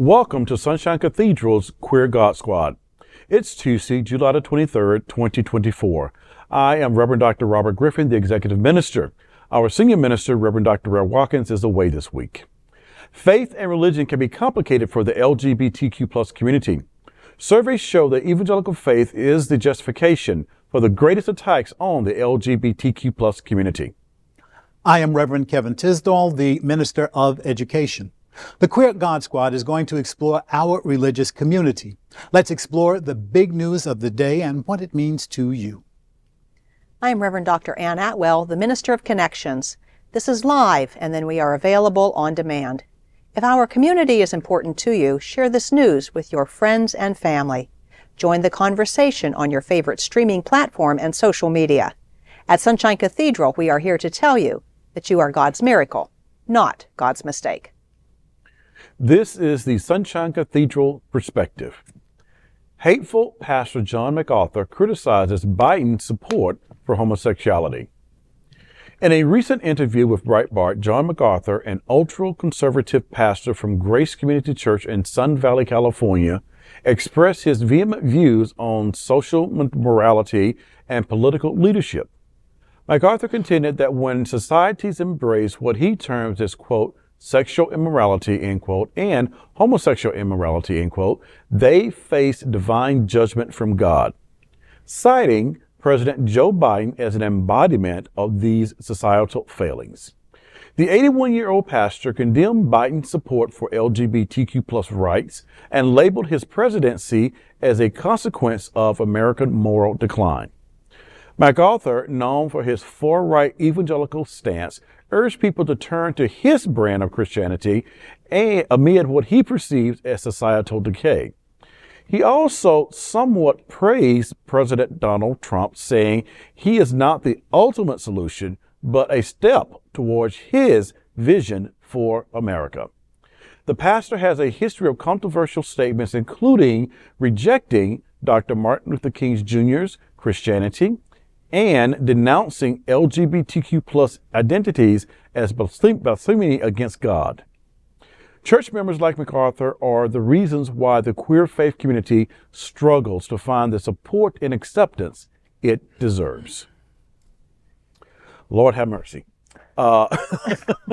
Welcome to Sunshine Cathedral's Queer God Squad. It's Tuesday, July the 23rd, 2024. I am Reverend Dr. Robert Griffin, the Executive Minister. Our Senior Minister, Reverend Dr. Ray Watkins, is away this week. Faith and religion can be complicated for the LGBTQ+ community. Surveys show that evangelical faith is the justification for the greatest attacks on the LGBTQ+ community. I am Reverend Kevin Tisdall, the Minister of Education. The Queer God Squad is going to explore our religious community. Let's explore the big news of the day and what it means to you. I am Reverend Dr. Ann Atwell, the Minister of Connections. This is live, and then we are available on demand. If our community is important to you, share this news with your friends and family. Join the conversation on your favorite streaming platform and social media. At Sunshine Cathedral, we are here to tell you that you are God's miracle, not God's mistake. This is the Sunshine Cathedral Perspective. Hateful Pastor John MacArthur criticizes Biden's support for homosexuality. In a recent interview with Breitbart, John MacArthur, an ultra-conservative pastor from Grace Community Church in Sun Valley, California, expressed his vehement views on social morality and political leadership. MacArthur contended that when societies embrace what he terms as, quote, sexual immorality, end quote, and homosexual immorality, end quote, they face divine judgment from God, citing President Joe Biden as an embodiment of these societal failings. The 81-year-old pastor condemned Biden's support for LGBTQ+ rights and labeled his presidency as a consequence of American moral decline. MacArthur, known for his far-right evangelical stance, urged people to turn to his brand of Christianity amid what he perceives as societal decay. He also somewhat praised President Donald Trump, saying he is not the ultimate solution, but a step towards his vision for America. The pastor has a history of controversial statements, including rejecting Dr. Martin Luther King Jr.'s Christianity and denouncing LGBTQ+ identities as blasphemy against God. Church members like MacArthur are the reasons why the queer faith community struggles to find the support and acceptance it deserves. Lord have mercy.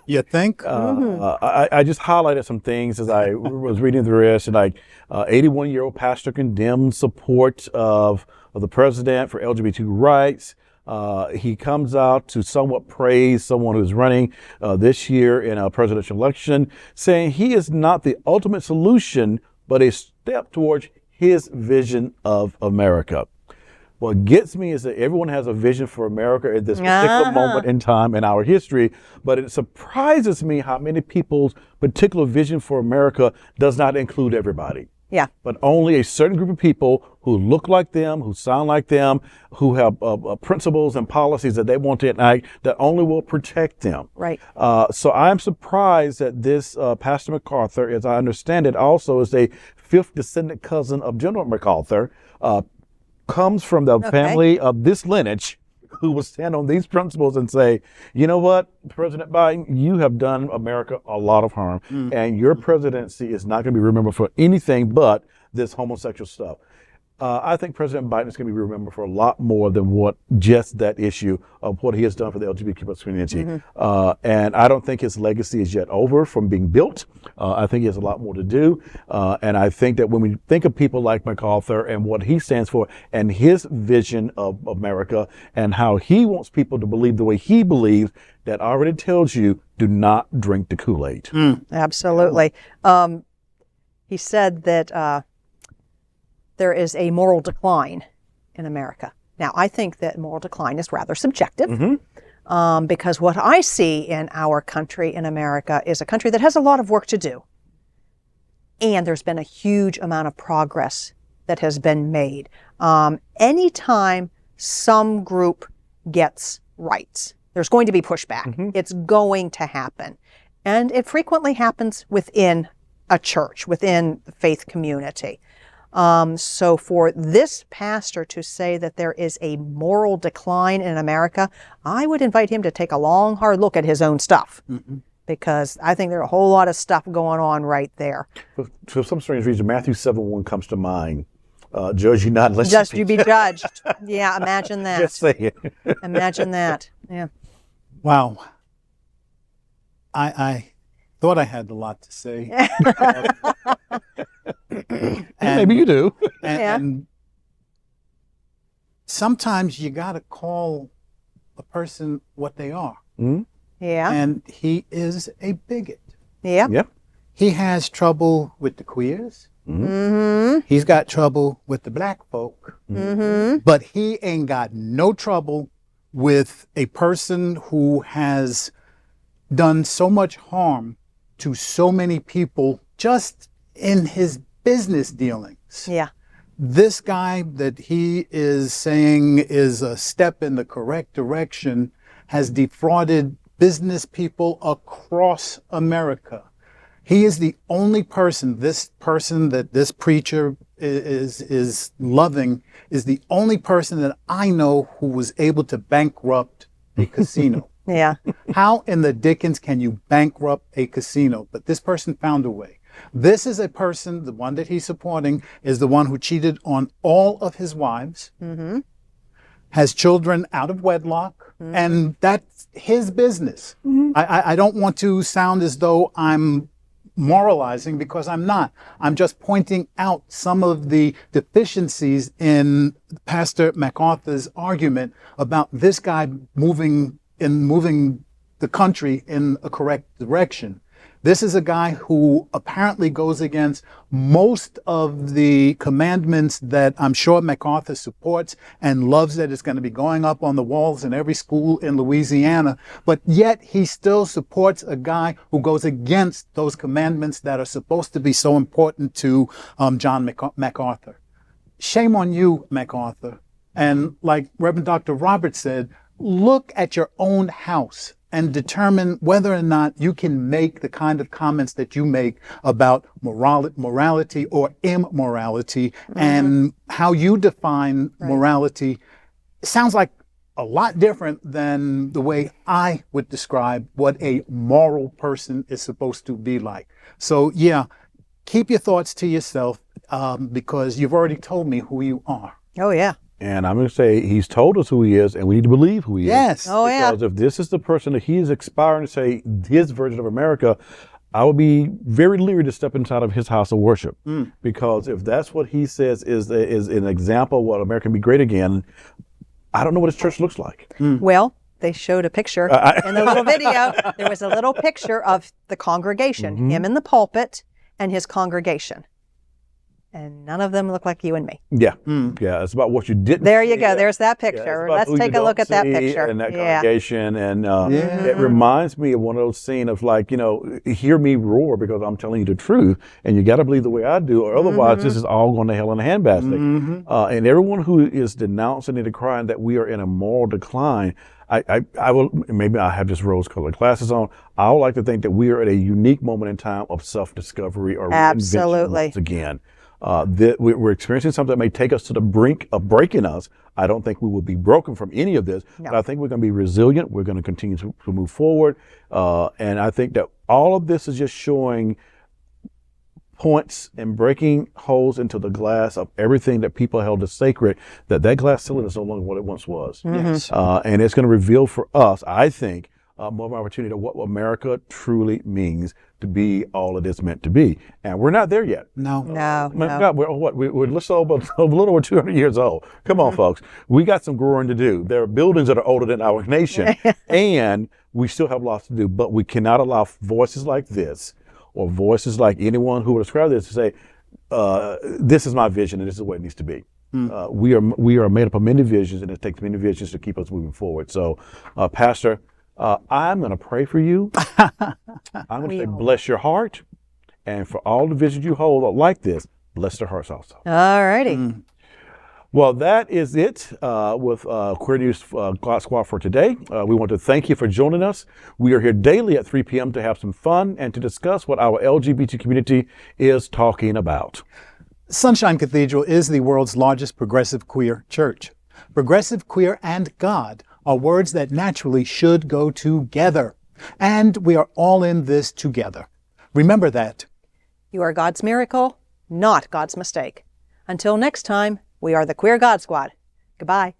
You think? I just highlighted some things as I was reading the rest, and 81-year-old pastor condemned support of the president for LGBT rights. He comes out to somewhat praise someone who's running this year in a presidential election, saying he is not the ultimate solution, but a step towards his vision of America. What gets me is that everyone has a vision for America at this particular moment in time in our history, but it surprises me how many people's particular vision for America does not include everybody. Yeah. But only a certain group of people who look like them, who sound like them, who have principles and policies that they want to enact that only will protect them. Right. So I'm surprised that this Pastor MacArthur, as I understand it, also is a fifth descendant cousin of General MacArthur, comes from the family of this lineage, who will stand on these principles and say, you know what, President Biden, you have done America a lot of harm, and your presidency is not going to be remembered for anything but this homosexual stuff. I think President Biden is going to be remembered for a lot more than what just that issue of what he has done for the LGBTQ community. And I don't think his legacy is yet over from being built. I think he has a lot more to do. And I think that when we think of people like MacArthur and what he stands for and his vision of America and how he wants people to believe the way he believes, that already tells you, do not drink the Kool-Aid. Absolutely. He said that there is a moral decline in America. Now, I think that moral decline is rather subjective because what I see in our country, in America, is a country that has a lot of work to do. And there's been a huge amount of progress that has been made. Anytime some group gets rights, there's going to be pushback. It's going to happen. And it frequently happens within a church, within the faith community. So for this pastor to say that there is a moral decline in America, I would invite him to take a long, hard look at his own stuff because I think there's a whole lot of stuff going on right there. For some strange reason, Matthew 7:1 comes to mind. Judge you not unless Just you be judged. Yeah, imagine that. Just say it. Imagine that. Yeah. Wow. I thought I had a lot to say. Maybe you do. And sometimes you got to call a person what they are. Mm-hmm. Yeah. And he is a bigot. Yeah. Yep. He has trouble with the queers. Mm-hmm. He's got trouble with the black folk. Mm-hmm. But he ain't got no trouble with a person who has done so much harm to so many people just in his business dealings. Yeah. This guy that he is saying is a step in the correct direction has defrauded business people across America. He is the only person, this person that this preacher is loving, is the only person that I know who was able to bankrupt a casino. Yeah. How in the dickens can you bankrupt a casino? But this person found a way. This is a person, the one that he's supporting, is the one who cheated on all of his wives, Mm-hmm. has children out of wedlock, and that's his business. I don't want to sound as though I'm moralizing, because I'm not. I'm just pointing out some of the deficiencies in Pastor MacArthur's argument about this guy moving the country in a correct direction. This is a guy who apparently goes against most of the commandments that I'm sure MacArthur supports and loves, that it's going to be going up on the walls in every school in Louisiana. But yet he still supports a guy who goes against those commandments that are supposed to be so important to John MacArthur. Shame on you, MacArthur. And like Reverend Dr. Roberts said, look at your own house and determine whether or not you can make the kind of comments that you make about morality or immorality, and how you define morality. It sounds like a lot different than the way I would describe what a moral person is supposed to be like. So yeah, keep your thoughts to yourself, because you've already told me who you are. Oh, yeah. And I'm going to say he's told us who he is, and we need to believe who he Yes. is. Oh, yeah. Because if this is the person that he is aspiring to say his version of America, I would be very leery to step inside of his house of worship. Because if that's what he says is an example of what America can be great again, I don't know what his church looks like. Well, they showed a picture in the little video. There was a little picture of the congregation, him in the pulpit and his congregation. And none of them look like you and me. Yeah. Yeah. It's about what you didn't There you see. go. There's that Yeah, it's picture. about Let's who you take a look don't at that see picture. and that Yeah. congregation. And it reminds me of one of those scenes of like, hear me roar because I'm telling you the truth. And you got to believe the way I do, or otherwise this is all going to hell in a handbasket. And everyone who is denouncing and decrying that we are in a moral decline, I will, maybe I have just rose-colored glasses on. I would like to think that we are at a unique moment in time of self-discovery or reinvention once again. That we're experiencing something that may take us to the brink of breaking us. I don't think we will be broken from any of this, but I think we're going to be resilient. We're going to continue to move forward. And I think that all of this is just showing points and breaking holes into the glass of everything that people held as sacred, that glass ceiling is no longer what it once was. Yes. And it's going to reveal for us, I think, more of an opportunity of what America truly means to be all it is meant to be. And we're not there yet. No. No. God, we're just a little over 200 years old. Come on, folks. We got some growing to do. There are buildings that are older than our nation, and we still have lots to do. But we cannot allow voices like this, or voices like anyone who would describe this, to say, this is my vision and this is the way it needs to be. We are made up of many visions, and it takes many visions to keep us moving forward. So, Pastor, I'm going to pray for you. I'm going to say, bless your heart. And for all the visions you hold like this, bless their hearts also. All righty. Well, that is it with Queer News Squad for today. We want to thank you for joining us. We are here daily at 3 p.m. to have some fun and to discuss what our LGBT community is talking about. Sunshine Cathedral is the world's largest progressive queer church. Progressive, queer, and God are words that naturally should go together. And we are all in this together. Remember that. You are God's miracle, not God's mistake. Until next time, we are the Queer God Squad. Goodbye.